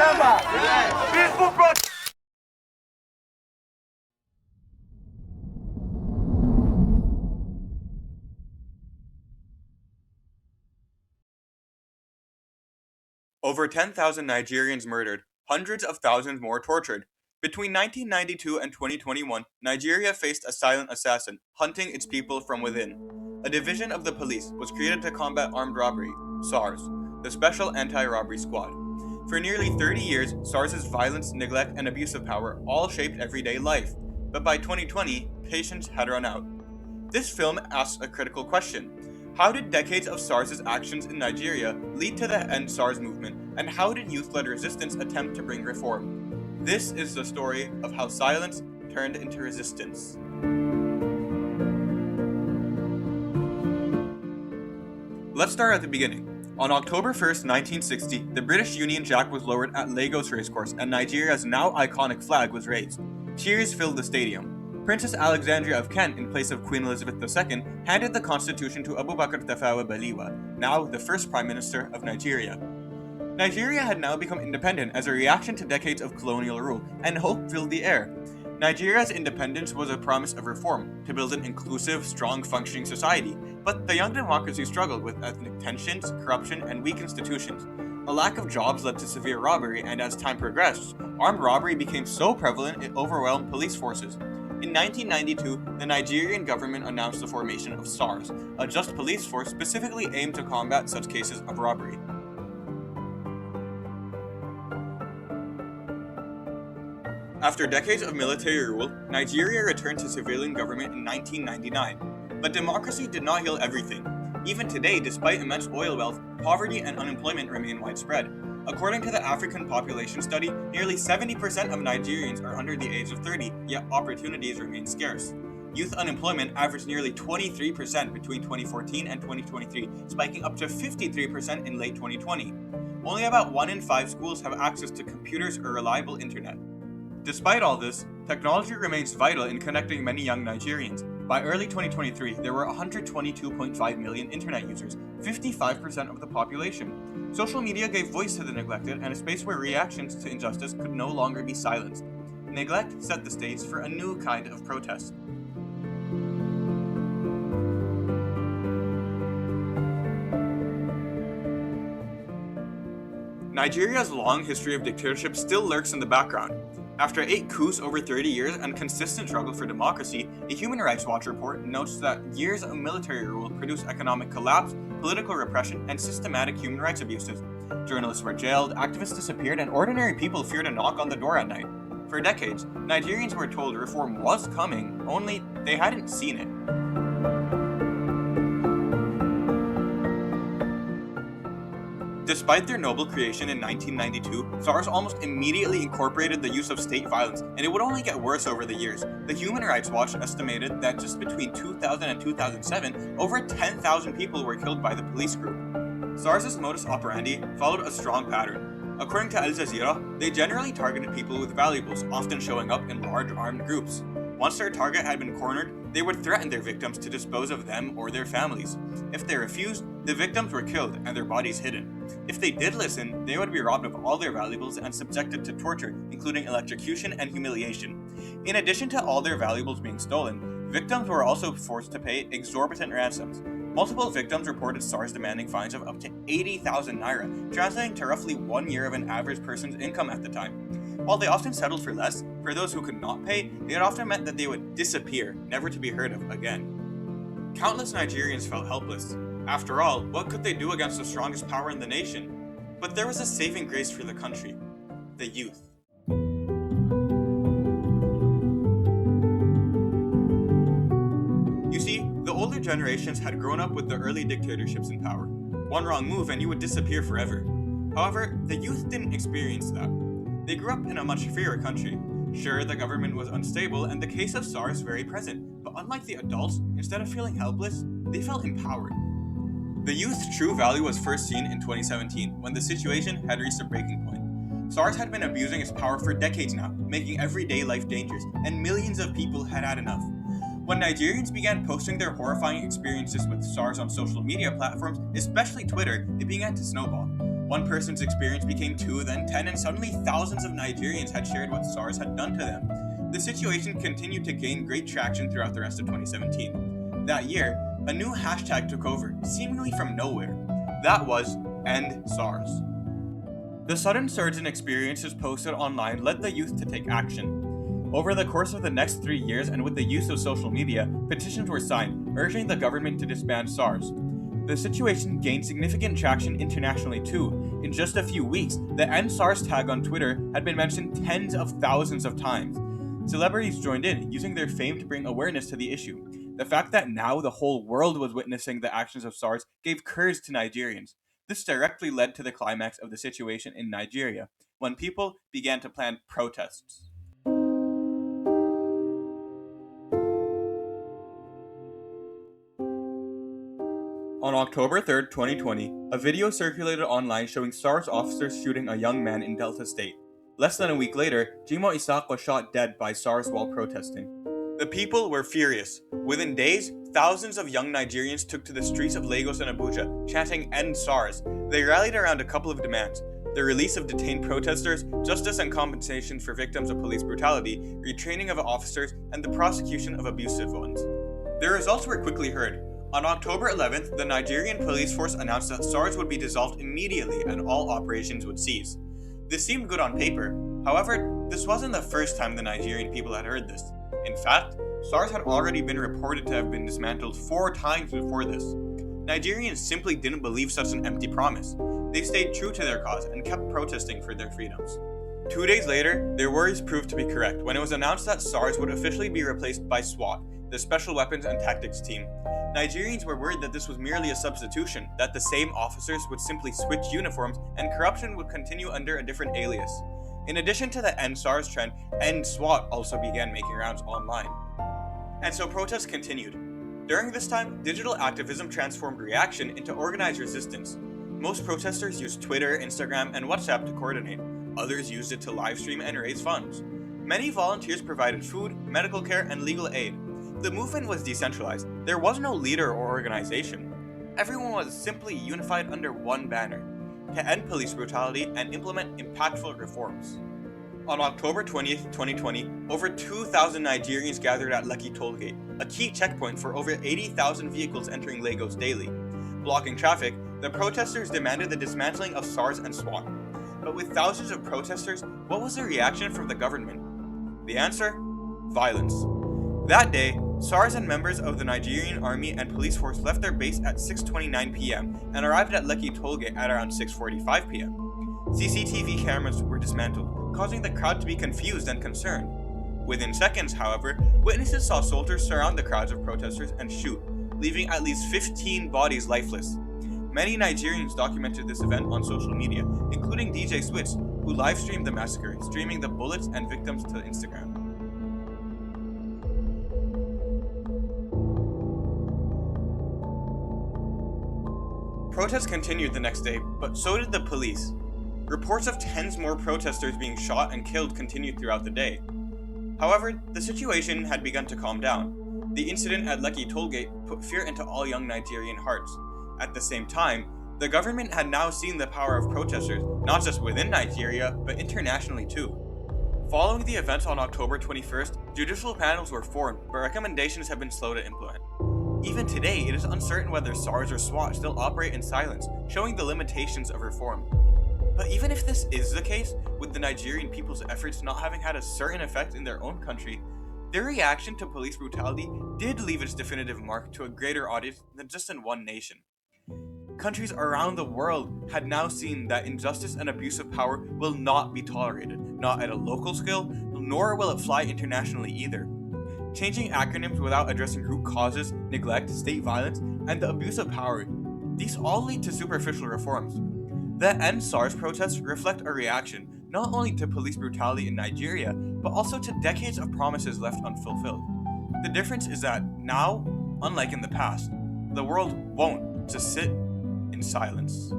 Remember, peaceful protest. Over 10,000 Nigerians murdered, hundreds of thousands more tortured. Between 1992 and 2021, Nigeria faced a silent assassin, hunting its people from within. A division of the police was created to combat armed robbery, SARS, the Special Anti-Robbery Squad. For nearly 30 years, SARS's violence, neglect, and abuse of power all shaped everyday life. But by 2020, patience had run out. This film asks a critical question. How did decades of SARS's actions in Nigeria lead to the End SARS movement, and how did youth-led resistance attempt to bring reform? This is the story of how silence turned into resistance. Let's start at the beginning. On October 1st, 1960, the British Union Jack was lowered at Lagos Racecourse and Nigeria's now iconic flag was raised. Cheers filled the stadium. Princess Alexandria of Kent, in place of Queen Elizabeth II, handed the constitution to Abubakar Tafawa Balewa, now the first Prime Minister of Nigeria. Nigeria had now become independent as a reaction to decades of colonial rule, and hope filled the air. Nigeria's independence was a promise of reform, to build an inclusive, strong, functioning society, but the young democracy struggled with ethnic tensions, corruption, and weak institutions. A lack of jobs led to severe robbery, and as time progressed, armed robbery became so prevalent it overwhelmed police forces. In 1992, the Nigerian government announced the formation of SARS, a just police force specifically aimed to combat such cases of robbery. After decades of military rule, Nigeria returned to civilian government in 1999. But democracy did not heal everything. Even today, despite immense oil wealth, poverty and unemployment remain widespread. According to the African Population Study, nearly 70% of Nigerians are under the age of 30, yet opportunities remain scarce. Youth unemployment averaged nearly 23% between 2014 and 2023, spiking up to 53% in late 2020. Only about 1 in 5 schools have access to computers or reliable internet. Despite all this, technology remains vital in connecting many young Nigerians. By early 2023, there were 122.5 million internet users, 55% of the population. Social media gave voice to the neglected and a space where reactions to injustice could no longer be silenced. Neglect set the stage for a new kind of protest. Nigeria's long history of dictatorship still lurks in the background. After 8 coups over 30 years and consistent struggle for democracy, a Human Rights Watch report notes that years of military rule produced economic collapse, political repression, and systematic human rights abuses. Journalists were jailed, activists disappeared, and ordinary people feared to knock on the door at night. For decades, Nigerians were told reform was coming, only they hadn't seen it. Despite their noble creation in 1992, SARS almost immediately incorporated the use of state violence, and it would only get worse over the years. The Human Rights Watch estimated that just between 2000 and 2007, over 10,000 people were killed by the police group. SARS's modus operandi followed a strong pattern. According to Al Jazeera, they generally targeted people with valuables, often showing up in large armed groups. Once their target had been cornered, they would threaten their victims to dispose of them or their families. If they refused, the victims were killed and their bodies hidden. If they did listen, they would be robbed of all their valuables and subjected to torture, including electrocution and humiliation. In addition to all their valuables being stolen, victims were also forced to pay exorbitant ransoms. Multiple victims reported SARS demanding fines of up to 80,000 naira, translating to roughly 1 year of an average person's income at the time. While they often settled for less, for those who could not pay, it often meant that they would disappear, never to be heard of again. Countless Nigerians felt helpless. After all, what could they do against the strongest power in the nation? But there was a saving grace for the country: the youth. You see, the older generations had grown up with the early dictatorships in power. One wrong move and you would disappear forever. However, the youth didn't experience that. They grew up in a much freer country. Sure, the government was unstable and the case of SARS very present, but unlike the adults, instead of feeling helpless, they felt empowered. The youth's true value was first seen in 2017, when the situation had reached a breaking point. SARS had been abusing its power for decades now, making everyday life dangerous, and millions of people had had enough. When Nigerians began posting their horrifying experiences with SARS on social media platforms, especially Twitter, it began to snowball. One person's experience became 2, then 10, and suddenly thousands of Nigerians had shared what SARS had done to them. The situation continued to gain great traction throughout the rest of 2017. That year, a new hashtag took over, seemingly from nowhere. That was End SARS. The sudden surge in experiences posted online led the youth to take action. Over the course of the next 3 years and with the use of social media, petitions were signed, urging the government to disband SARS. The situation gained significant traction internationally too. In just a few weeks, the End SARS tag on Twitter had been mentioned tens of thousands of times. Celebrities joined in, using their fame to bring awareness to the issue. The fact that now the whole world was witnessing the actions of SARS gave courage to Nigerians. This directly led to the climax of the situation in Nigeria, when people began to plan protests. On October 3, 2020, a video circulated online showing SARS officers shooting a young man in Delta State. Less than a week later, Jimoh Isaac was shot dead by SARS while protesting. The people were furious. Within days, thousands of young Nigerians took to the streets of Lagos and Abuja, chanting End SARS. They rallied around a couple of demands: the release of detained protesters, justice and compensation for victims of police brutality, retraining of officers, and the prosecution of abusive ones. Their results were quickly heard. On October 11th, the Nigerian police force announced that SARS would be dissolved immediately and all operations would cease. This seemed good on paper. However, this wasn't the first time the Nigerian people had heard this. In fact, SARS had already been reported to have been dismantled 4 times before this. Nigerians simply didn't believe such an empty promise. They stayed true to their cause and kept protesting for their freedoms. 2 days later, their worries proved to be correct when it was announced that SARS would officially be replaced by SWAT, the Special Weapons and Tactics Team. Nigerians were worried that this was merely a substitution, that the same officers would simply switch uniforms and corruption would continue under a different alias. In addition to the End SARS trend, End SWAT also began making rounds online. And so protests continued. During this time, digital activism transformed reaction into organized resistance. Most protesters used Twitter, Instagram, and WhatsApp to coordinate. Others used it to livestream and raise funds. Many volunteers provided food, medical care, and legal aid. The movement was decentralized. There was no leader or organization. Everyone was simply unified under one banner: to end police brutality and implement impactful reforms. On October 20th, 2020, over 2,000 Nigerians gathered at Lekki Tollgate, a key checkpoint for over 80,000 vehicles entering Lagos daily. Blocking traffic, the protesters demanded the dismantling of SARS and SWAT. But with thousands of protesters, what was the reaction from the government? The answer? Violence. That day, SARS and members of the Nigerian Army and Police Force left their base at 6:29 p.m. and arrived at Lekki Tollgate at around 6:45 p.m. CCTV cameras were dismantled, causing the crowd to be confused and concerned. Within seconds, however, witnesses saw soldiers surround the crowds of protesters and shoot, leaving at least 15 bodies lifeless. Many Nigerians documented this event on social media, including DJ Switch, who live-streamed the massacre, streaming the bullets and victims to Instagram. Protests continued the next day, but so did the police. Reports of tens more protesters being shot and killed continued throughout the day. However, the situation had begun to calm down. The incident at Lekki Tollgate put fear into all young Nigerian hearts. At the same time, the government had now seen the power of protesters, not just within Nigeria, but internationally too. Following the events on October 21st, judicial panels were formed, but recommendations have been slow to implement. Even today, it is uncertain whether SARS or SWAT still operate in silence, showing the limitations of reform. But even if this is the case, with the Nigerian people's efforts not having had a certain effect in their own country, their reaction to police brutality did leave its definitive mark to a greater audience than just in one nation. Countries around the world had now seen that injustice and abuse of power will not be tolerated, not at a local scale, nor will it fly internationally either. Changing acronyms without addressing root causes, neglect, state violence, and the abuse of power, these all lead to superficial reforms. The End SARS protests reflect a reaction not only to police brutality in Nigeria, but also to decades of promises left unfulfilled. The difference is that now, unlike in the past, the world won't just sit in silence.